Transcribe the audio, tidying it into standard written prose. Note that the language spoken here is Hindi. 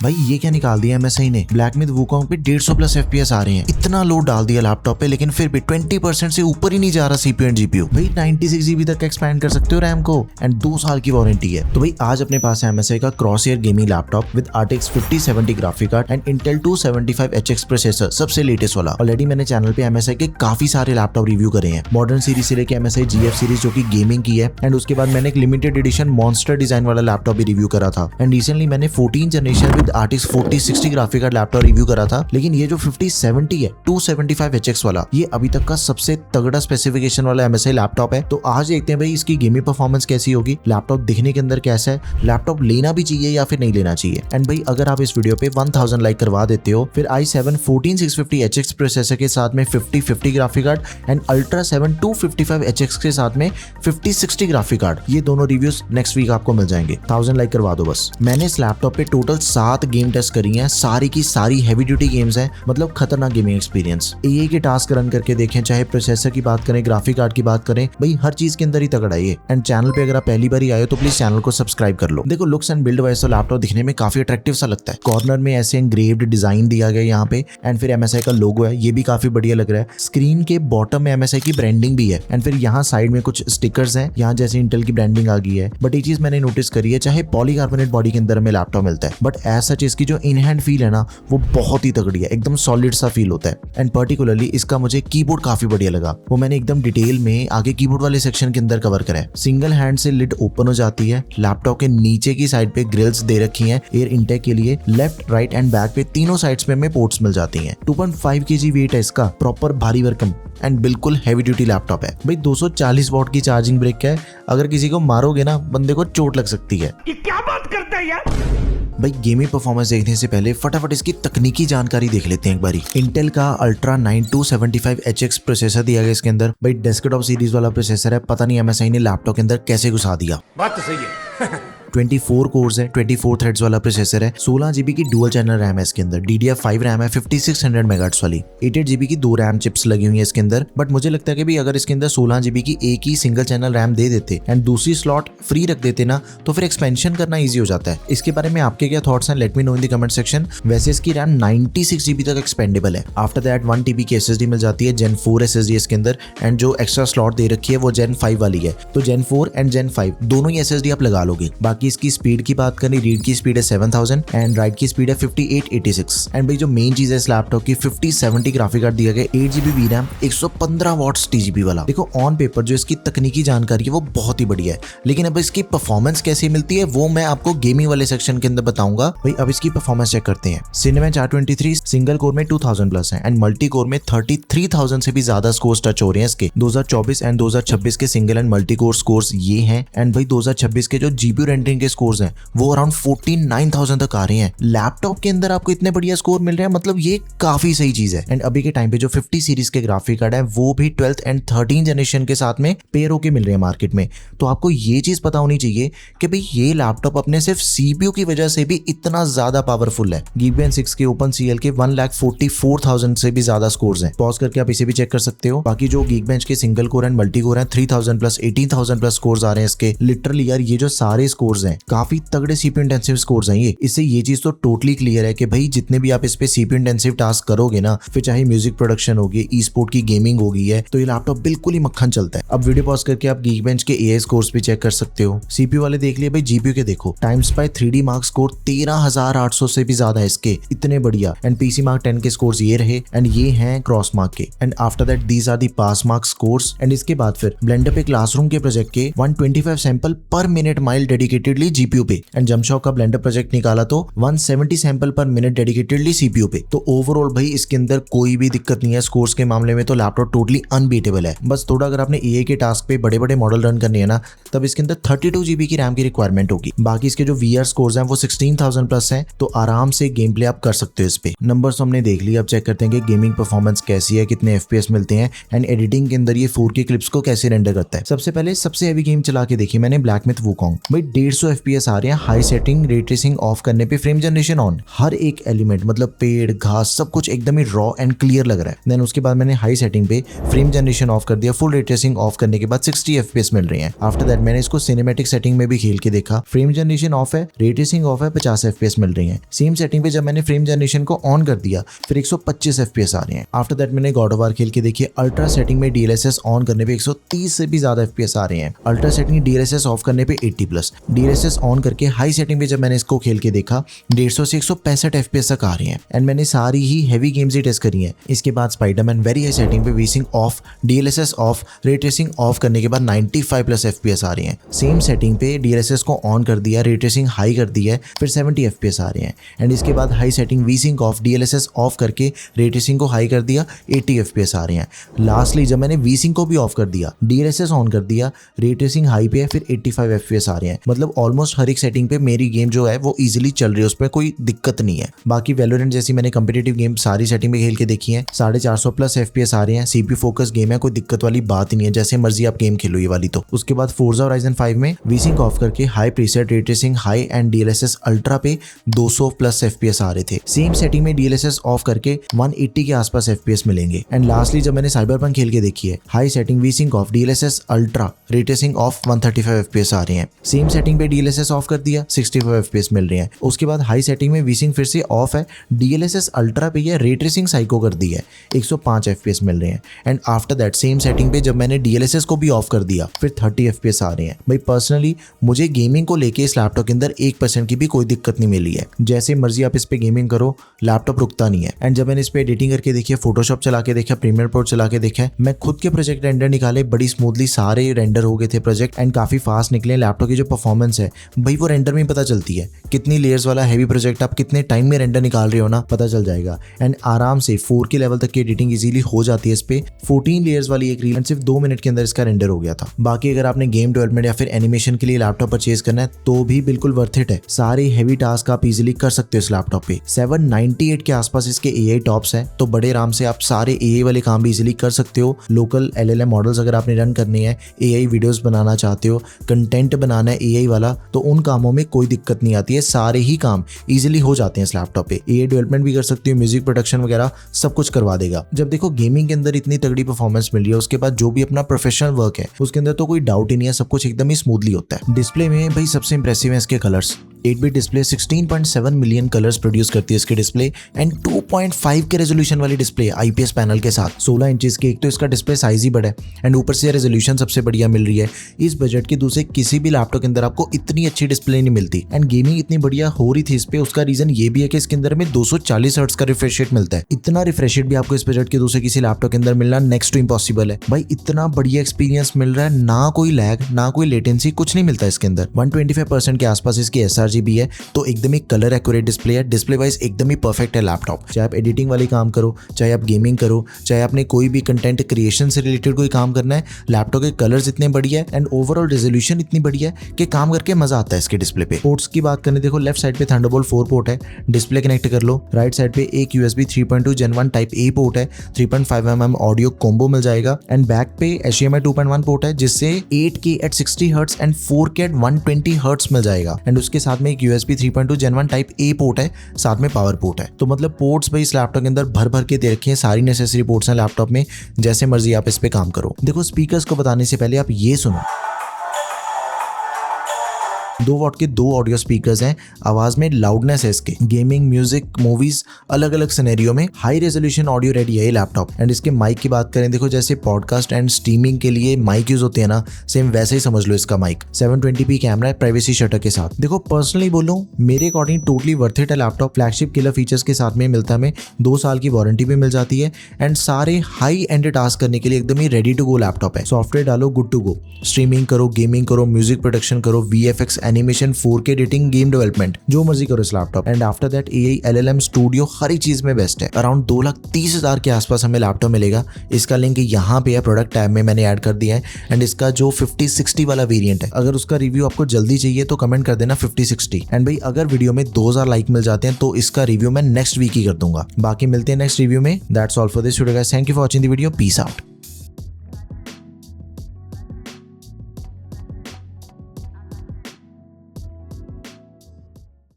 भाई ये क्या निकाल दिया MSI ने, ब्लैक मिथ वुकोंग पे 150 प्लस FPS आ रहे हैं। इतना लोड डाल दिया लैपटॉप पे, लेकिन फिर भी 20% से ऊपर ही नहीं जा रहा CPU एंड GPU। भाई 96 GB तक एक्सपैंड कर सकते हो रैम को एंड 2 साल की वारंटी है। तो भाई आज अपने पास है MSI का Crosshair gaming laptop with RTX 5070 graphic card and Intel 275HX processor, सबसे लेटेस्ट वाला। ऑलरेडी मैंने चैनल पे MSI के काफी सारे लैपटॉप रिव्यू करे हैं, मॉडर्न सीरीज से लेके MSI GF सीरीज जो कि गेमिंग की है, एंड उसके बाद मैंने एक लिमिटेड एडिशन मॉन्स्टर डिजाइन वाला लैपटॉप भी रिव्यू करा था। एंड रिसेंटली मैंने 14 generation with RTX 4060 graphic card laptop review करा था। लेकिन ये जो 5070 है 275HX वाला, ये अभी तक का सबसे तगड़ा स्पेसिफिकेशन वाला MSI लैपटॉप है। तो आज देखते हैं भाई इसकी गेमिंग परफॉर्मेंस कैसी होगी, लैपटॉप दिखने के अंदर कैसा है, लैपटॉप लेना भी चाहिए या फिर नहीं लेना चाहिए। एंड भाई अगर आप इस वीडियो पे 1000 लाइक करवा देते हो, फिर i7 14650HX प्रोसेसर के साथ में 5050 graphic card and Ultra 7 255HX के साथ में 5060 ग्राफिक कार्ड, ये दोनों रिव्यूज नेक्स्ट वीक आपको मिल जाएंगे। 1000 लाइक करवा दो बस। मैंने इस लैपटॉप पे टोटल 7 गेम टेस्ट करी हैं, सारी की सारी हैवी ड्यूटी गेम्स हैं, मतलब खतरनाक गेमिंग एक्सपीरियंस। AA के टास्क रन करके देखें, चाहे प्रोसेसर की बात करें, ग्राफिक कार्ड की बात करें, भाई हर चीज के अंदर ही तगड़ा है ये। एंड चैनल पे अगर आप पहली बार ही आए हो तो प्लीज चैनल को सब्सक्राइब कर लो। देखो लुक्स एंड बिल्ड वाइज तो लैपटॉप दिखने में काफी अट्रैक्टिव सा लगता है। कॉर्नर में ऐसे एंग्रेव्ड डिजाइन दिया गया यहाँ पे, एंड फिर MSI का लोगो है, ये भी काफी बढ़िया लग रहा है। स्क्रीन के बॉटम में MSI की ब्रांडिंग भी है, एंड फिर यहाँ साइड में कुछ स्टिकर्स हैं, यहाँ जैसे इंटेल की ब्रांडिंग आ गई है। बट ये चीज मैंने नोटिस करी है, चाहे पॉलीकार्बोनेट बॉडी के अंदर में लैपटॉप मिलता है, बट एज सच इसकी जो इन हैंड फील है ना, वो बहुत ही तगड़ी है, एकदम सॉलिड सा फील होता है। एंड पर्टिकुलरली इसका मुझे कीबोर्ड काफी बढ़िया लगा, वो मैंने एकदम डिटेल में आगे कीबोर्ड वाले सेक्शन के अंदर कवर करा है। सिंगल हैंड से लिड ओपन हो जाती है, लैपटॉप के नीचे की साइड पे ग्रिल्स दे रखी हैं एयर इनटेक के लिए, लेफ्ट राइट एंड बैक पे तीनों साइड्स पे हमें पोर्ट्स मिल जाती हैं। 2.5 kg वेट है इसका, प्रॉपर भारी भरकम एंड बिल्कुल हैवी ड्यूटी लैपटॉप है। भाई 240 वॉट की चार्जिंग ब्रेक है, अगर किसी को मारोगे ना बंदे को चोट लग सकती है। ये क्या बात करता है यार। भाई गेमिंग परफॉर्मेंस देखने से पहले फटाफट इसकी तकनीकी जानकारी देख लेते हैं एक बारी। इंटेल का Ultra 9 275HX प्रोसेसर दिया गया इसके अंदर। भाई डेस्कटॉप सीरीज वाला प्रोसेसर है, पता नहीं MSI ने लैपटॉप के अंदर कैसे घुसा दिया। बात तो सही है। 24 कोर्स है, 24 थ्रेड्स वाला प्रोसेसर है, 16 GB की डुअल चैनल रैम है इसके अंदर, DDR5 रैम है 5600 मेगाहर्ट्ज वाली, 88 GB की 2 रैम चिप्स लगी हुई है इसके अंदर। बट मुझे लगता है कि भाई अगर इसके अंदर 16 GB की एक ही सिंगल चैनल रैम दे देते एंड दूसरी स्लॉट फ्री रख देते ना, तो फिर एक्सपेंशन करना ईजी हो जाता है। इसके बारे में आपके क्या थॉट्स हैं, let me know in the comment section. वैसे इसकी रैम 96 GB तक एक्सपेंडेबल है। आफ्टर दैट 1 TB की SSD मिल जाती है, Gen 4 SSD इसके अंदर, एंड जो एक्स्ट्रा स्लॉट दे रखी है वो Gen 5 वाली है। तो Gen 4 एंड Gen 5 दोनों ही SSD आप लगा लोगे। बाकी इसकी स्पीड की बात करें, रीड की स्पीड है 7000 एंड राइट की स्पीड है 5886। एंड भाई जो मेन चीज है इस लैपटॉप की, 5070 ग्राफिक कार्ड दिया गया, 8 GB VRAM, 115 वॉट्स TGP वाला। देखो ऑन पेपर जो इसकी तकनीकी जानकारी है वो बहुत ही बढ़िया है, लेकिन अब इसकी परफॉर्मेंस कैसी मिलती है वो मैं आपको गेमिंग वाले सेक्शन के अंदर बताऊंगा। भाई अब इसकी परफॉर्मेंस चेक करते हैं। सिनेमा 423 सिंगल कोर में 2000 प्लस है एंड मल्टी कोर में 33000 से भी ज्यादा स्कोर्स टच हो रहे हैं इसके। 2024 एंड 2026 के single and multi core scores ये हैं, एंड भाई 2026 के जो GPU रेंडरिंग के स्कोर्स हैं वो अराउंड 49,000 तक आ रहे हैं। लैपटॉप के अंदर आपको इतने बढ़िया स्कोर मिल रहे हैं, मतलब ये काफी सही चीज है। एंड अभी के टाइम पे जो 50 सीरीज के ग्राफिक कार्ड है वो भी 12th एंड 13 जनरेशन के साथ में पेयर होके मिल रहे हैं मार्केट में। तो आपको ये चीज पता होनी चाहिए कि भाई ये लैपटॉप अपने सिर्फ CPU की वजह से भी इतना ज्यादा पावरफुल है। Geekbench 6 के OpenCL के 1,44,000 से भी ज्यादा स्कोर्स हैं। पॉज करके आप इसे भी चेक कर सकते हो। बाकी जो Geekbench के single core and multi core हैं 3000 प्लस 18,000 प्लस स्कोर्स आ रहे हैं इसके। लिटरली यार ये जो सारे स्कोर्स हैं काफी तगड़े CPU इंटेंसिव स्कोर्स हैं ये। इससे ये चीज तो टोटली क्लियर है कि भाई जितने भी आप इस पे CPU इंटेंसिव टास्क करोगे ना, फिर चाहे म्यूजिक प्रोडक्शन होगी, ई स्पोर्ट की गेमिंग होगी है, तो ये लैपटॉप बिल्कुल ही मक्खन चलता है। अब वीडियो पॉज करके आप Geekbench के AI स्कोर्स भी चेक कर सकते हो। CPU वाले देख लिए, भाई GPU के देखो। टाइमस्पाई 3D मार्क स्कोर 13,800 से भी ज्यादा है इसके, इतने बढ़िया। एंड PC मार्क 10 के स्कोर्स ये रहे, एंड ये हैं क्रॉस मार्क के। And after that these are the pass mark scores. And इसके बाद फिर ब्लेंडर पे क्लासरूम के प्रोजेक्ट के 125 सैंपल पर मिनट माइल डेडिकेटेडली GPU पे, एंड जमशॉक का ब्लेंडर प्रोजेक्ट निकाला तो 170 सैंपल पर मिनट डेडिकेटेडली CPU पे। तो ओवरऑल भाई इसके अंदर कोई भी दिक्कत नहीं है स्कोर्स के मामले में, तो लैपटॉप टोटली अनबीटेबल है। बस थोड़ा अगर आपने AA के टास्क पे बड़े बड़े मॉडल रन करने हैं ना, तब इसके अंदर 32 GB की रैम की रिक्वायरमेंट होगी। बाकी इसके जो VR स्कोर्स हैं वो 16,000 प्लस हैं, तो आराम से गेम प्ले आप कर सकते हो इस पे। नंबर्स हमने देख लिया, अब चेक करते हैं कि गेमिंग परफॉर्मेंस कैसी है, कितने FPS मिलते हैं, एंड एडिटिंग के अंदर ये 4K क्लिप्स को कैसे रेंडर करता है। सबसे पहले सबसे हैवी गेम चला के देखी मैंने, ब्लैक मिथ वुकोंग। भाई 150 100 FPS आ रहे हैं हाई सेटिंग रे ट्रेसिंग ऑफ करने पे, फ्रेम जनरेशन ऑन, हर एक एलिमेंट मतलब पेड़ घास सब कुछ एकदम ही रॉ एंड क्लियर लग रहा है। देन उसके बाद मैंने हाई सेटिंग पे फ्रेम जनरेशन ऑफ कर दिया, फुल रे ट्रेसिंग ऑफ करने के बाद 60 FPS मिल रही है। आफ्टर दैट मैंने इसको सिनेमैटिक सेटिंग में भी खेल के देखा, फ्रेम जनरेशन ऑफ है, रे ट्रेसिंग ऑफ है, 50 FPS मिल रही है। सेम सेटिंग पे जब मैंने फ्रेम जनरेशन को ऑन कर दिया फिर 125 FPS आ रहे हैं। आफ्टर दैट मैंने गॉड ऑफ वार खेल के देखिए, अल्ट्रा सेटिंग में DLSS ऑन करने पे 130 से भी ज्यादा FPS आ रहे हैं, अल्ट्रा सेटिंग DLSS ऑफ करने पे 80+, DLSS ऑन करके हाई सेटिंग पे जब मैंने इसको खेल के देखा 150 से 165 FPS तक आ रहे हैं। एंड मैंने सारी ही हैवी गेम्स ही टेस्ट करी हैं। इसके बाद स्पाइडरमैन वेरी हाई सेटिंग पे vsync off, DLSS off, ray tracing off करने के बाद 95+ FPS आ रहे हैं। सेम सेटिंग पे DLSS को ऑन कर दिया, रे ट्रेसिंग हाई कर दिया है, फिर 70 FPS आ रहे हैं। एंड इसके बाद high setting vsync off, DLSS off करके रे ट्रेसिंग को हाई कर दिया, 80 FPS आ रहे हैं। लास्टली जब मैंने वीसिंग को भी ऑफ कर दिया, DLSS ऑन कर दिया, रे ट्रेसिंग हाई पे है, फिर 85 FPS आ रहे हैं। मतलब ऑलमोस्ट हर एक सेटिंग पे मेरी गेम जो है वो इजीली चल रही है, उसमें कोई दिक्कत नहीं है। बाकी वैलोरेंट जैसी मैंने कम्पिटिटिव गेम सारी सेटिंग में खेल के देखी है, 450+ FPS आ रहे हैं। CPU फोकस गेम है, कोई दिक्कत वाली बात ही नहीं है, जैसे मर्जी आप गेम खेलो ये वाली। तो उसके बाद फोर्जा होराइजन 5 में वीसिंग ऑफ करके high preset, ray tracing high and DLSS ultra पे 200+ FPS आ रहे थे। सेम सेटिंग में DLSS ऑफ करके 180 के आसपास FPS मिलेंगे। एंड लास्टली जब मैंने साइबरपंक खेल के देखी है, high setting vsync off, DLSS ultra, ray tracing off, 135 FPS आ रहे हैं। सेम सेटिंग पे DLSS ऑफ कर दिया, 65 FPS मिल रहे हैं। उसके बाद हाई सेटिंग में वीसिंग फिर से ऑफ है, DLSS अल्ट्रा पे है, रे ट्रेसिंग साइको कर दी है, 105 FPS मिल रहे हैं। And after that same setting पे जब मैंने DLSS को भी ऑफ कर दिया फिर 30 FPS आ रहे हैं। भाई पर्सनली मुझे गेमिंग को लेके इस लैपटॉप के अंदर 1% की भी कोई दिक्कत नहीं मिली है। जैसे मर्जी आप इस पे गेमिंग करो, लैपटॉप रुकता नहीं है। एंड जब मैंने इस पे एडिटिंग करके देखी, फोटोशॉप चला के देखा, प्रीमियर प्रो चला के देखा, मैं खुद के प्रोजेक्ट रेंडर निकाले, बड़ी स्मूथली सारे रेंडर हो गए थे प्रोजेक्ट एंड काफी फास्ट निकले। लैपटॉप की जो परफॉर्मेंस है भाई वो रेंडर में पता चलती है, कितनी लेयर्स वाला हैवी प्रोजेक्ट आप कितने टाइम में रेंडर निकाल रहे हो ना, पता चल जाएगा। एंड आराम से 4K लेवल तक की एडिटिंग इजीली हो जाती है इस पे। 14 लेयर्स वाली एक रील सिर्फ 2 मिनट के अंदर इसका रेंडर हो गया था। बाकी अगर आपने गेम डेवलपमेंट या फिर एनिमेशन के लिए लैपटॉप परचेज करना है तो भी बिल्कुल वर्थ इट है। सारे हैवी टास्क आप इजीली कर सकते हो इस लैपटॉप पे। 798 के आसपास इसके AI टॉप्स हैं, तो बड़े आराम से आप सारे AI वाले काम भी इजीली कर सकते हो। लोकल LLM मॉडल्स अगर आपने रन करने हैं, AI वीडियोस बनाना चाहते हो, कंटेंट बनाना है AI वाला, तो उन कामों में कोई दिक्कत नहीं आती है, सारे ही काम इजीली हो जाते हैं इस लैपटॉप पे। AI डेवलपमेंट भी कर सकते हो, म्यूजिक प्रोडक्शन वगैरह सब कुछ करवा देगा। जब देखो गेमिंग के अंदर इतनी तगड़ी परफॉर्मेंस मिल रही है, उसके बाद जो भी अपना प्रोफेशनल वर्क है उसके अंदर तो कोई डाउट ही नहीं है, सब कुछ एकदम ही स्मूथली होता है। डिस्प्ले में भाई सबसे इंप्रेसिव है इसके colours. 8-bit display 16.7 million colours produce करती है इसकी डिस्प्ले एंड 2.5 के रेजोल्यूशन वाली डिस्प्ले IPS पैनल के साथ, 16 इंचेस के। एक तो इसका डिस्प्ले साइज ही बड़ा है एंड ऊपर से रेजोल्यूशन सबसे बढ़िया मिल रही है। इस बजट के दूसरे किसी भी लैपटॉप के अंदर आपको इतनी अच्छी डिस्प्ले नहीं मिलती। एंड गेमिंग इतनी बढ़िया हो रही थी इस पे, उसका रीजन ये भी है कि इसके अंदर में 240 हर्ट्ज का रिफ्रेश रेट मिलता है। इतना रिफ्रेश रेट भी आपको इस बजट के दूसरे किसी लैपटॉप के अंदर मिलना नेक्स्ट टू इम्पॉसिबल है। भाई इतना बढ़िया एक्सपीरियंस मिल रहा है, ना कोई लैग ना कोई लेटेंसी, कुछ नहीं मिलता इसके अंदर। 125% के आसपास इसकी sRGB है, तो एकदम ही कलर एक्यूरेट डिस्प्ले है। डिस्प्ले वाइज एकदम ही परफेक्ट है लैपटॉप। चाहे आप एडिटिंग वाली काम करो, चाहे आप गेमिंग करो, चाहे आपने कोई भी कंटेंट क्रिएशन से रिलेटेड कोई काम करना है, लैपटॉप के कलर्स इतने बढ़िया है एंड ओवरऑल रेजोल्यूशन इतनी बढ़िया है कि काम करके मजा आता है इसके डिस्प्ले पे। पोर्ट्स की बात करें, देखो लेफ्ट साइड पे थंडरबोल्ट 4 पोर्ट है, डिस्प्ले कनेक्ट कर लो। राइट साइड पे एक USB 3.2 Gen 1 type A port है, 3.5mm ऑडियो कॉम्बो मिल जाएगा एंड बैक पे HDMI 2.1 पोर्ट है, जिससे 8K at 60 Hz and 4K at 120 Hz मिल जाएगा। एंड उसके साथ में एक USB 3.2 Gen 1 type A port है, साथ में पावर पोर्ट है। तो मतलब पोर्ट्स भाई इस लैपटॉप के अंदर भर भर के दे रखे हैं, सारी नेसेसरी पोर्ट्स हैं लैपटॉप में, जैसे मर्जी आप इस पे काम करो। देखो स्पीकर्स को बताने से पहले आप ये सुनो, 2 वॉट के 2 ऑडियो स्पीकर्स हैं, आवाज में लाउडनेस है इसके। गेमिंग, म्यूजिक, मूवीज, अलग अलग सिनेरियो में हाई रेजोल्यूशन ऑडियो रेडी है ये लैपटॉप। एंड इसके माइक की बात करें, देखो जैसे पॉडकास्ट एंड स्ट्रीमिंग के लिए माइक यूज होते हैं ना, सेम वैसे ही समझ लो इसका माइक। 720p कैमरा है प्राइवेसी शटर के साथ। देखो पर्सनली बोलूं, मेरे अकॉर्डिंग टोटली वर्थ इट है लैपटॉप। फ्लैगशिप किलर फीचर्स के साथ में मिलता है, हमें 2 साल की वारंटी भी मिल जाती है एंड सारे हाई एंड टास्क करने के लिए एकदम ही रेडी टू गो लैपटॉप है। सॉफ्टवेयर डालो, गुड टू गो। स्ट्रीमिंग करो, गेमिंग करो, म्यूजिक प्रोडक्शन करो, VFX, animation, 4K editing, game development, जो मर्जी करो इस laptop. And after that AI, LLM studio हर एक चीज में बेस्ट है। अराउंड 2,30,000 के आसपास हमें लैपटॉप मिलेगा। इसका लिंक यहाँ पे है, प्रोडक्ट टैब में मैंने ऐड कर दिया है। एंड इसका जो 5060 वाला वेरिएंट है, अगर उसका रिव्यू आपको जल्दी चाहिए तो कमेंट कर देना 5060। एंड भाई अगर वीडियो में 2000 लाइक मिल जाते हैं तो इसका रिव्यू मैं नेक्स्ट वीक ही कर दूंगा। बाकी मिलते हैं नेक्स्ट रिव्यू में। That's all for this video guys, thank you for watching the video, peace out.